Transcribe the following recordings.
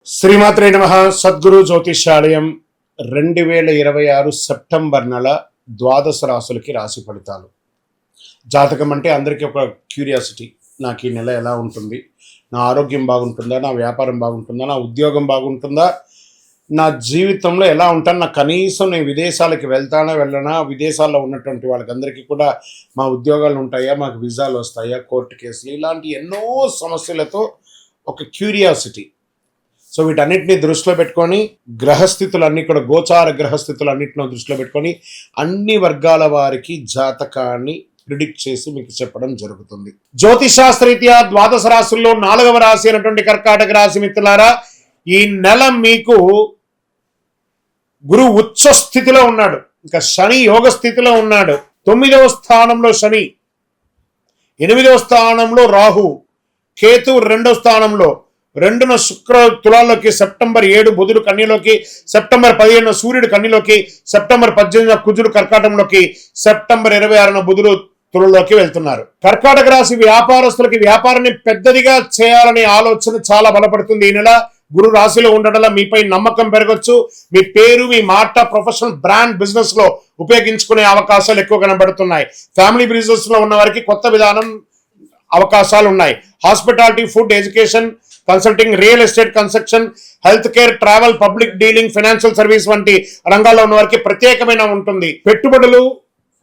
శ్రీమాత్రే నమః. సద్గురు జ్యోతిష్యాలయం 2026 సెప్టెంబర్ నెల ద్వాదశ రాశులకి రాశి ఫలితాలు. జాతకం అంటే అందరికీ ఒక క్యూరియాసిటీ. నాకు ఈ నెల ఎలా ఉంటుంది, నా ఆరోగ్యం బాగుంటుందా, నా వ్యాపారం బాగుంటుందా, నా ఉద్యోగం బాగుంటుందా, నా జీవితంలో ఎలా ఉంటాను, నా కనీసం నేను విదేశాలకి వెళ్తానా వెళ్ళనా, విదేశాల్లో ఉన్నటువంటి వాళ్ళకందరికీ కూడా మా ఉద్యోగాలు ఉంటాయా, మాకు వీసాలు వస్తాయా, కోర్టు కేసులు, ఇలాంటి ఎన్నో సమస్యలతో ఒక క్యూరియాసిటీ. సో వీటన్నిటిని దృష్టిలో పెట్టుకొని గ్రహస్థితులన్నీ కూడా గోచార గ్రహస్థితులన్నింటినీ దృష్టిలో పెట్టుకొని అన్ని వర్గాల వారికి జాతకాన్ని ప్రిడిక్ట్ చేసి మీకు చెప్పడం జరుగుతుంది. జ్యోతిషాస్త్రరీత్యా ద్వాదశ రాశుల్లో 4వ రాశి అయినటువంటి కర్కాటక రాశి మిత్రులారా, ఈ నెల మీకు గురు ఉచ్చ స్థితిలో ఉన్నాడు, ఇంకా శని యోగ స్థితిలో ఉన్నాడు. 9వ స్థానంలో శని, 8వ స్థానంలో రాహు, కేతు 2వ స్థానంలో, 2న శుక్ర తులాల్లోకి, సెప్టెంబర్ 7 బుధుడు కన్యలోకి, సెప్టెంబర్ 15 సూర్యుడు కన్యలోకి, సెప్టెంబర్ 18 కుజుడు కర్కాటంలోకి, సెప్టెంబర్ 26 బుధుడు తులలోకి వెళ్తున్నారు. కర్కాటక రాశి వ్యాపారస్తులకి వ్యాపారాన్ని పెద్దదిగా చేయాలనే ఆలోచన చాలా బలపడుతుంది. ఈ నెల గురు రాశిలో ఉండడం మీపై నమ్మకం పెరగచ్చు. మీ పేరు, మీ మాట ప్రొఫెషనల్ బ్రాండ్ బిజినెస్ లో ఉపయోగించుకునే అవకాశాలు ఎక్కువ కనబడుతున్నాయి. ఫ్యామిలీ బిజినెస్ లో ఉన్న వారికి కొత్త విధానం అవకాశాలు ఉన్నాయి. Hospitality, food, education, consulting, real estate, construction, health care, travel, public dealing, financial service వంటి రంగాల్లో ఉన్న వారికి ప్రత్యేకమైన ఉంటుంది. పెట్టుబడులు,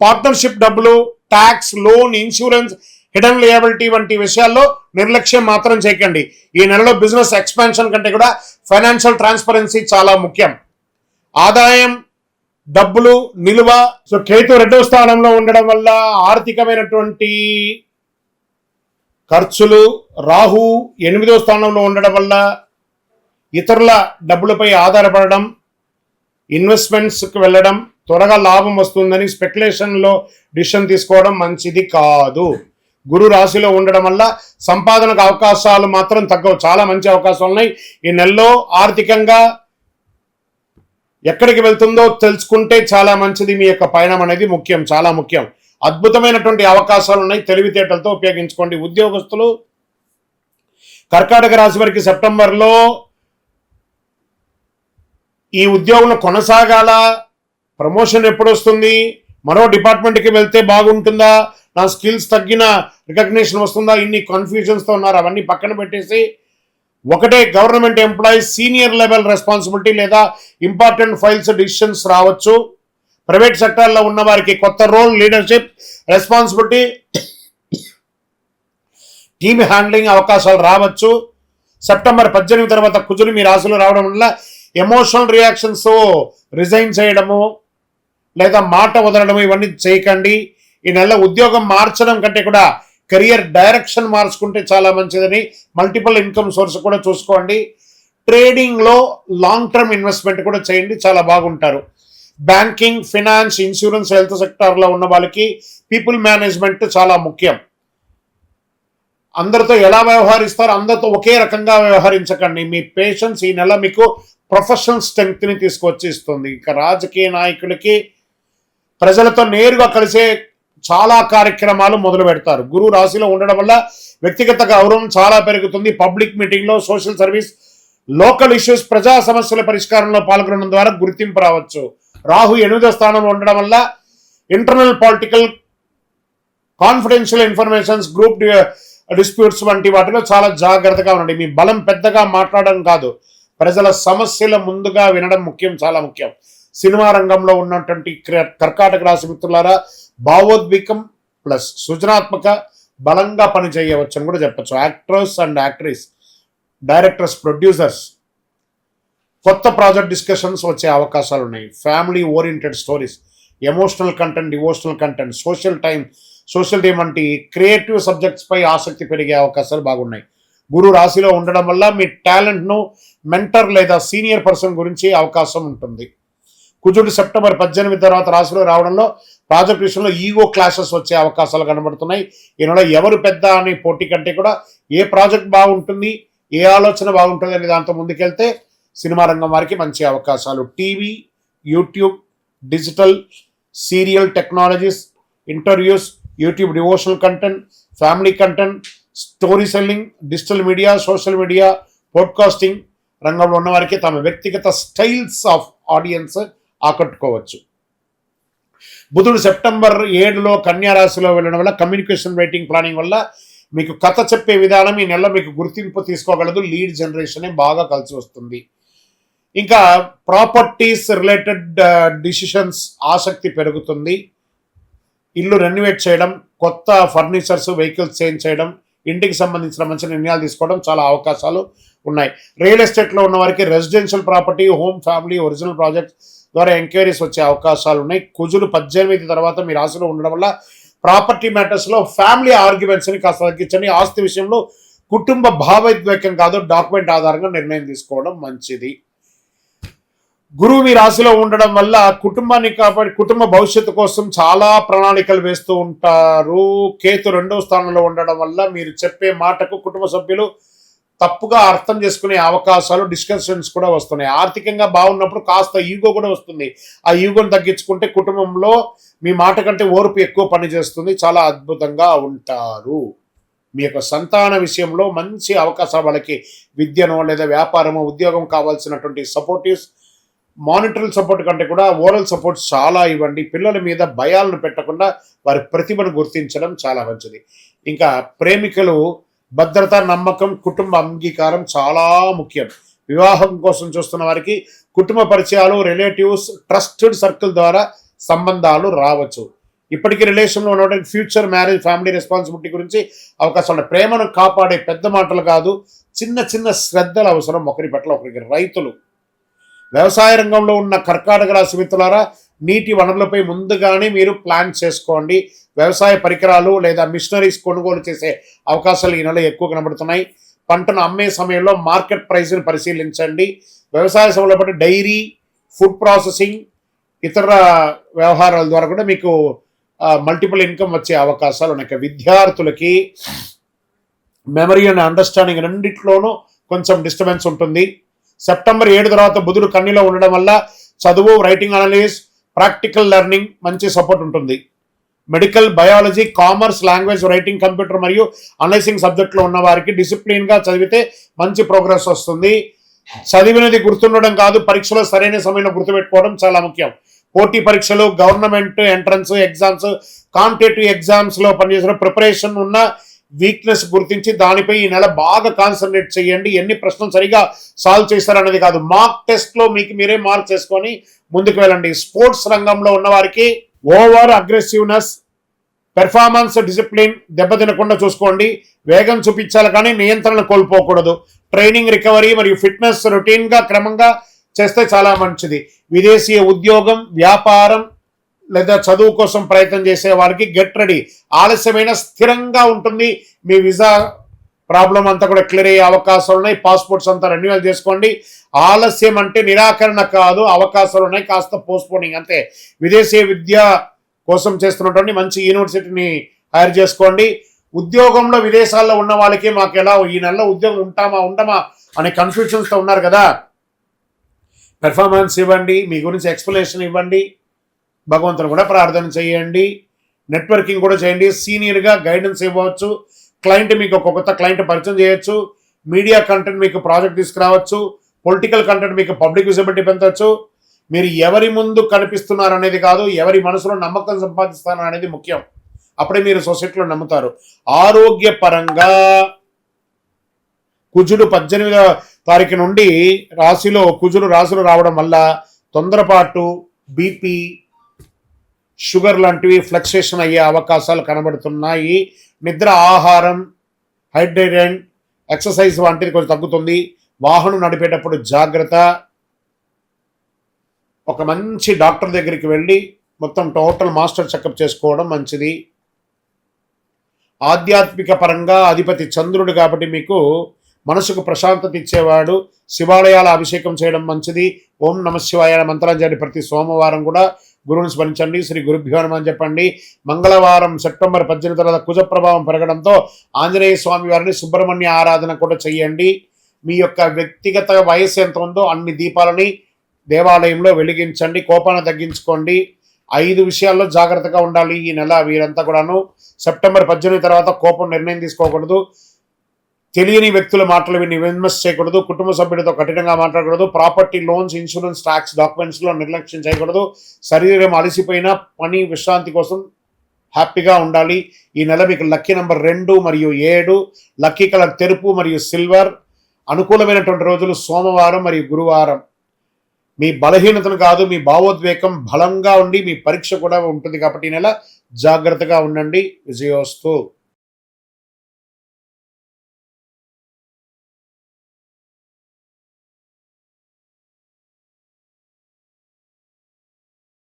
పార్ట్నర్షిప్ డబ్బులు, tax, loan, insurance, hidden liability వంటి విషయాల్లో నిర్లక్ష్యం మాత్రం చేయకండి. ఈ నెలలో బిజినెస్ ఎక్స్పాన్షన్ కంటే కూడా ఫైనాన్షియల్ ట్రాన్స్పరెన్సీ చాలా ముఖ్యం. ఆదాయం, డబ్బులు నిలువ. సో కేతు 2వ స్థానంలో ఉండడం వల్ల ఆర్థికమైనటువంటి ఖర్చులు, రాహు 8వ స్థానంలో ఉండడం వల్ల ఇతరుల డబ్బులపై ఆధారపడడం, ఇన్వెస్ట్మెంట్స్కి వెళ్ళడం, త్వరగా లాభం వస్తుందని స్పెక్యులేషన్లో డిసిషన్ తీసుకోవడం మంచిది కాదు. గురు రాశిలో ఉండడం వల్ల సంపాదనకు అవకాశాలు మాత్రం తగ్గవు, చాలా మంచి అవకాశాలు ఉన్నాయి. ఈ నెలలో ఆర్థికంగా ఎక్కడికి వెళ్తుందో తెలుసుకుంటే చాలా మంచిది. మీ యొక్క పయనం అనేది ముఖ్యం, చాలా ముఖ్యం. అద్భుతమైనటువంటి అవకాశాలు ఉన్నాయి, తెలివితేటలతో ఉపయోగించుకోండి. ఉద్యోగస్తులు కర్కాటక రాశి వారికి సెప్టెంబర్లో ఈ ఉద్యోగంలో కొనసాగాల, ప్రమోషన్ ఎప్పుడు వస్తుంది, మరో డిపార్ట్మెంట్కి వెళ్తే బాగుంటుందా, నా స్కిల్స్ తగ్గిన రికగ్నిషన్ వస్తుందా, ఇన్ని కన్ఫ్యూజన్స్తో ఉన్నారు. అవన్నీ పక్కన పెట్టేసి ఒకటే government employees senior level responsibility లేదా ఇంపార్టెంట్ ఫైల్స్ డిసిషన్స్ రావచ్చు. ప్రైవేట్ సెక్టార్లో ఉన్న వారికి కొత్త role, leadership, responsibility, team handling అవకాశాలు రావచ్చు. సెప్టెంబర్ 18 తర్వాత కుజుడు మీ రాశిలో రావడం వల్ల ఎమోషనల్ రియాక్షన్స్, రిజైన్ చేయడము లేదా మాట వదలడము ఇవన్నీ చేయకండి. ఈ నెల ఉద్యోగం మార్చడం కంటే కూడా కెరియర్ డైరెక్షన్ మార్చుకుంటే చాలా మంచిదని, మల్టిపుల్ ఇన్కమ్ సోర్స్ కూడా చూసుకోండి. ట్రేడింగ్లో లాంగ్ టర్మ్ ఇన్వెస్ట్మెంట్ కూడా చేయండి, చాలా బాగుంటారు. బ్యాంకింగ్, ఫినాన్స్, ఇన్సూరెన్స్, హెల్త్ సెక్టార్లో ఉన్న వాళ్ళకి పీపుల్ మేనేజ్మెంట్ చాలా ముఖ్యం. అందరితో ఎలా వ్యవహరిస్తారు, అందరితో ఒకే రకంగా వ్యవహరించకండి. మీ పేషెన్స్ ఈ నెల మీకు ప్రొఫెషనల్ స్ట్రెంగ్త్ని తీసుకొచ్చి ఇస్తుంది. ఇక రాజకీయ నాయకులకి ప్రజలతో నేరుగా కలిసే చాలా కార్యక్రమాలు మొదలు పెడతారు. గురువు రాశిలో ఉండడం వల్ల వ్యక్తిగత గౌరవం చాలా పెరుగుతుంది. పబ్లిక్ మీటింగ్లో, సోషల్ సర్వీస్, లోకల్ ఇష్యూస్, ప్రజా సమస్యల పరిష్కారంలో పాల్గొనడం ద్వారా గుర్తింపు రావచ్చు. రాహు 8వ స్థానంలో ఉండడం వల్ల internal political, confidential informations, group disputes వంటి వాటిలో చాలా జాగ్రత్తగా ఉండండి. మీ బలం పెద్దగా మాట్లాడడం కాదు, ప్రజల సమస్యల ముందుగా వినడం ముఖ్యం, చాలా ముఖ్యం. సినిమా రంగంలో ఉన్నటువంటి కర్కాటక రాశి మిత్రులారా, భావోద్వేగం ప్లస్ సృజనాత్మక బలంగా పని చేయవచ్చు అని కూడా చెప్పచ్చు. Actors and actress, directors, producers కొత్త ప్రాజెక్ట్ డిస్కషన్స్ వచ్చే అవకాశాలు ఉన్నాయి. Family oriented stories, emotional content, devotional content, social team వంటి క్రియేటివ్ సబ్జెక్ట్స్ పై ఆసక్తి పెరిగే అవకాశాలు బాగున్నాయి. గురు రాశిలో ఉండడం వల్ల మీ టాలెంట్ను మెంటర్ లేదా సీనియర్ పర్సన్ గురించి అవకాశం ఉంటుంది. కుజుడు సెప్టెంబర్ 18 తర్వాత రాశిలో రావడంలో ప్రాజెక్ట్ విషయంలో ఈగో క్లాషెస్ వచ్చే అవకాశాలు కనబడుతున్నాయి. ఈయన ఎవరు పెద్ద అనే పోటీ కంటే కూడా ఏ ప్రాజెక్ట్ బాగుంటుంది, ఏ ఆలోచన బాగుంటుంది అనే దాంతో ముందుకెళ్తే సినిమా రంగం వారికి మంచి అవకాశాలు. TV, YouTube, digital, serial technologies, interviews, YouTube devotional content, family content, story selling, digital media, social media, podcasting, రంగంలో ఉన్న వారికి తమ వ్యక్తిగత స్టైల్స్ ఆఫ్ ఆడియన్స్ ఆకట్టుకోవచ్చు. బుధుడు సెప్టెంబర్ 7లో కన్యా రాశిలో వెళ్ళడం వల్ల కమ్యూనికేషన్ రైటింగ్ ప్లానింగ్ వల్ల మీకు కథ చెప్పే విధానం ఈ నెలలో మీకు గుర్తింపు తీసుకోగలదు. లీడ్ జనరేషన్ బాగా కలిసి వస్తుంది. ఇంకా ప్రాపర్టీస్ రిలేటెడ్ డిసిషన్స్ ఆసక్తి పెరుగుతుంది. ఇల్లు రెన్యువేట్ చేయడం, కొత్త ఫర్నిచర్స్, వెహికల్స్ చేంజ్ చేయడం, ఇంటికి సంబంధించిన మంచి నిర్ణయాలు తీసుకోవడం చాలా అవకాశాలు ఉన్నాయి. రియల్ ఎస్టేట్లో ఉన్న వారికి residential property, home, family, original projects ద్వారా ఎంక్వైరీస్ వచ్చే అవకాశాలు ఉన్నాయి. కుజులు 18 తర్వాత మీ రాశిలో ఉండడం వల్ల ప్రాపర్టీ మ్యాటర్స్లో ఫ్యామిలీ ఆర్గ్యుమెంట్స్ని కాస్త తగ్గించండి. ఆస్తి విషయంలో కుటుంబ భావోద్వేగం కాదు, డాక్యుమెంట్ ఆధారంగా నిర్ణయం తీసుకోవడం మంచిది. గురువు మీ రాశిలో ఉండడం వల్ల కుటుంబాన్ని కాపాడి కుటుంబ భవిష్యత్తు కోసం చాలా ప్రణాళికలు వేస్తూ ఉంటారు. కేతు 2వ స్థానంలో ఉండడం వల్ల మీరు చెప్పే మాటకు కుటుంబ సభ్యులు తప్పుగా అర్థం చేసుకునే అవకాశాలు, డిస్కషన్స్ కూడా వస్తున్నాయి. ఆర్థికంగా బాగున్నప్పుడు కాస్త ఈగో కూడా వస్తుంది. ఆ ఈగోని తగ్గించుకుంటే కుటుంబంలో మీ మాట కంటే ఓర్పు ఎక్కువ పనిచేస్తుంది. చాలా అద్భుతంగా ఉంటారు. మీ యొక్క సంతాన విషయంలో మంచి అవకాశాలు, వాళ్ళకి విద్యనో లేదా వ్యాపారమో ఉద్యోగం కావాల్సినటువంటి సపోర్టివ్స్, మానిటరీ సపోర్ట్ కంటే కూడా ఓరల్ సపోర్ట్ చాలా ఇవ్వండి. పిల్లల మీద భయాలను పెట్టకుండా వారి ప్రతిభను గుర్తించడం చాలా మంచిది. ఇంకా ప్రేమికులు భద్రత, నమ్మకం, కుటుంబ అంగీకారం చాలా ముఖ్యం. వివాహం కోసం చూస్తున్న వారికి కుటుంబ పరిచయాలు, రిలేటివ్స్, ట్రస్టెడ్ సర్కిల్ ద్వారా సంబంధాలు రావచ్చు. ఇప్పటికీ రిలేషన్లో ఉన్నటువంటి ఫ్యూచర్ మ్యారేజ్, ఫ్యామిలీ రెస్పాన్సిబిలిటీ గురించి అవకాశం ఉన్నాయి. ప్రేమను కాపాడే పెద్ద మాటలు కాదు, చిన్న చిన్న శ్రద్ధలు అవసరం ఒకరి పట్ల ఒకరికి. రైతులు, వ్యవసాయ రంగంలో ఉన్న కర్కాటక రాశి మిత్రులారా, నీటి వనరులపై ముందుగానే మీరు ప్లాన్ చేసుకోండి. వ్యవసాయ పరికరాలు లేదా మిషనరీస్ కొనుగోలు చేసే అవకాశాలు ఈ నెల ఎక్కువ కనబడుతున్నాయి. పంటను అమ్మే సమయంలో మార్కెట్ ప్రైస్ని పరిశీలించండి. వ్యవసాయ సమయంలో పాటు డైరీ, ఫుడ్ ప్రాసెసింగ్, ఇతర వ్యవహారాల ద్వారా కూడా మీకు మల్టిపుల్ ఇన్కమ్ వచ్చే అవకాశాలు ఉన్నాయి. విద్యార్థులకి మెమరీ అండ్ అండర్స్టాండింగ్ రెండిట్లోనూ కొంచెం డిస్టర్బెన్స్ ఉంటుంది. సెప్టెంబర్ 7 తర్వాత బుధుడు కన్యలో ఉండడం వల్ల చదువు, రైటింగ్, అనలిసిస్, ప్రాక్టికల్ లెర్నింగ్ మంచి సపోర్ట్ ఉంటుంది. Medical, biology, commerce, language, writing, computer మరియు అనలైజింగ్ సబ్జెక్టులో ఉన్న వారికి డిసిప్లిన్గా చదివితే మంచి ప్రోగ్రెస్ వస్తుంది. చదివినది గుర్తుండడం కాదు, పరీక్షలో సరైన సమయంలో గుర్తుపెట్టుకోవడం చాలా ముఖ్యం. పోటీ పరీక్షలు, గవర్నమెంట్ ఎంట్రన్స్ ఎగ్జామ్స్, కాంపిటేటివ్ ఎగ్జామ్స్లో పనిచేసిన ప్రిపరేషన్ ఉన్న వీక్నెస్ గుర్తించి దానిపై ఈ నెల బాగా కాన్సన్ట్రేట్ చేయండి. ఎన్ని ప్రశ్నలు సరిగా సాల్వ్ చేస్తారనేది కాదు, మార్క్ టెస్ట్లో మీకు మీరే మార్క్ చేసుకొని ముందుకు వెళ్ళండి. స్పోర్ట్స్ రంగంలో ఉన్న వారికి ఓవర్ అగ్రెసివ్నెస్, పెర్ఫార్మెన్స్, డిసిప్లిన్ దెబ్బతినకుండా చూసుకోండి. వేగం చూపించాలి కానీ నియంత్రణ కోల్పోకూడదు. ట్రైనింగ్, రికవరీ మరియు ఫిట్నెస్ రొటీన్గా క్రమంగా చేస్తే చాలా మంచిది. విదేశీయ ఉద్యోగం, వ్యాపారం లేదా చదువు కోసం ప్రయత్నం చేసే వారికి గెట్ రెడీ. ఆలస్యమైన స్థిరంగా ఉంటుంది. మీ వీసా ప్రాబ్లం అంతా కూడా క్లియర్ అయ్యే అవకాశాలు ఉన్నాయి. పాస్పోర్ట్స్ అంతా రెన్యువల్ చేసుకోండి. ఆలస్యం అంటే నిరాకరణ కాదు, అవకాశాలు ఉన్నాయి, కాస్త పోస్ట్పోనింగ్ అంతే. విదేశీ విద్య కోసం చేస్తున్నటువంటి మంచి యూనివర్సిటీని హైర్ చేసుకోండి. ఉద్యోగంలో విదేశాల్లో ఉన్న వాళ్ళకి మాకు ఎలా ఈ నెలలో ఉద్యోగం ఉండమా అనే కన్ఫ్యూషన్స్తో ఉన్నారు కదా, పెర్ఫార్మెన్స్ ఇవ్వండి, మీ గురించి ఎక్స్ప్లెనేషన్ ఇవ్వండి, భగవంతుని కూడా ప్రార్థన చేయండి, నెట్వర్కింగ్ కూడా చేయండి, సీనియర్గా గైడెన్స్ ఇవ్వచ్చు, క్లయింట్ మీకు ఒక కొత్త క్లయింట్ పరిచయం చేయొచ్చు, మీడియా కంటెంట్ మీకు ప్రాజెక్ట్ తీసుకురావచ్చు, పొలిటికల్ కంటెంట్ మీకు పబ్లిక్ విజిబిలిటీ పెంచవచ్చు. మీరు ఎవరి ముందు కనిపిస్తున్నారు అనేది కాదు, ఎవరి మనసులో నమ్మకం సంపాదిస్తారు అనేది ముఖ్యం. అప్పుడే మీరు సొసైటీలో నమ్ముతారు. ఆరోగ్యపరంగా కుజుడు 18వ తారీఖు నుండి కుజుడు రాశిలో రావడం వల్ల తొందరపాటు, బీపీ, షుగర్ లాంటివి ఫ్లక్చుయేషన్ అయ్యే అవకాశాలు కనబడుతున్నాయి. నిద్ర, ఆహారం, హైడ్రేషన్, ఎక్సర్సైజ్ వంటిది కొంచెం తగ్గుతుంది. వాహనం నడిపేటప్పుడు జాగ్రత్త. ఒక మంచి డాక్టర్ దగ్గరికి వెళ్ళి మొత్తం టోటల్ మాస్టర్ చెకప్ చేసుకోవడం మంచిది. ఆధ్యాత్మిక పరంగా అధిపతి చంద్రుడు కాబట్టి మీకు మనసుకు ప్రశాంతత ఇచ్చేవాడు. శివాలయాల అభిషేకం చేయడం మంచిది. ఓం నమ శివాయ మంత్రాలు చేయండి. ప్రతి సోమవారం కూడా గురువుని స్మరించండి. శ్రీ గురుభ్యో నమః అని చెప్పండి. మంగళవారం సెప్టెంబర్ 18 తర్వాత కుజ ప్రభావం పెరగడంతో ఆంజనేయ స్వామి వారిని సుబ్రహ్మణ్య ఆరాధన కూడా చేయండి. మీ యొక్క వ్యక్తిగత వయస్సు ఎంత ఉందో అన్ని దీపాలని దేవాలయంలో వెలిగించండి. కోపాన్ని తగ్గించుకోండి. 5 విషయాల్లో జాగ్రత్తగా ఉండాలి ఈ నెల. వీరంతా కూడాను సెప్టెంబర్ 18 తర్వాత కోపం నిర్ణయం తీసుకోకూడదు. తెలియని వ్యక్తుల మాటలు విని ఇన్వెస్ట్ చేయకూడదు. కుటుంబ సభ్యులతో కఠినంగా మాట్లాడకూడదు. ప్రాపర్టీ లోన్స్, ఇన్సూరెన్స్, ట్యాక్స్ డాక్యుమెంట్స్లో నిర్లక్ష్యం చేయకూడదు. శరీరం అలసిపోయినా పని విశ్రాంతి కోసం హ్యాపీగా ఉండాలి. ఈ నెల మీకు లక్కీ నెంబర్ 2 మరియు 7, లక్కీ కలర్ తెలుపు మరియు సిల్వర్. అనుకూలమైనటువంటి రోజులు సోమవారం మరియు గురువారం. మీ బలహీనతను కాదు, మీ భావోద్వేగం బలంగా ఉండి మీ పరీక్ష కూడా ఉంటుంది కాబట్టి ఈ నెల జాగ్రత్తగా ఉండండి. విజయోస్తు.